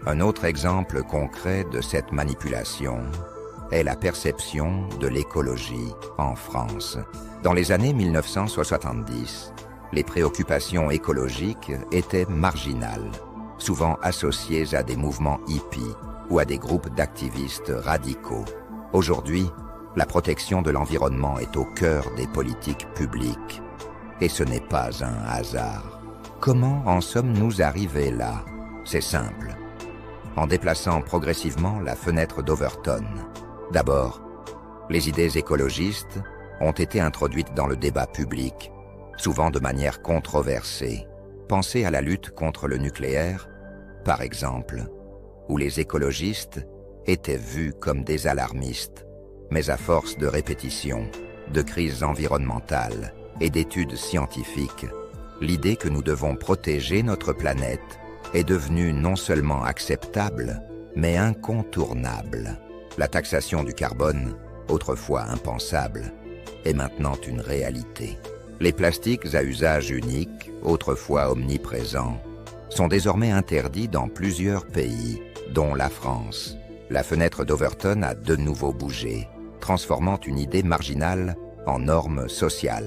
Un autre exemple concret de cette manipulation est la perception de l'écologie en France. Dans les années 1970, les préoccupations écologiques étaient marginales, souvent associées à des mouvements hippies ou à des groupes d'activistes radicaux. Aujourd'hui, la protection de l'environnement est au cœur des politiques publiques. Et ce n'est pas un hasard. Comment en sommes-nous arrivés là? C'est simple. En déplaçant progressivement la fenêtre d'Overton. D'abord, les idées écologistes ont été introduites dans le débat public, souvent de manière controversée. Pensez à la lutte contre le nucléaire, par exemple, où les écologistes étaient vus comme des alarmistes. Mais à force de répétition, de crises environnementales et d'études scientifiques, l'idée que nous devons protéger notre planète est devenue non seulement acceptable, mais incontournable. La taxation du carbone, autrefois impensable, est maintenant une réalité. Les plastiques à usage unique, autrefois omniprésents, sont désormais interdits dans plusieurs pays, dont la France. La fenêtre d'Overton a de nouveau bougé, transformant une idée marginale en norme sociale.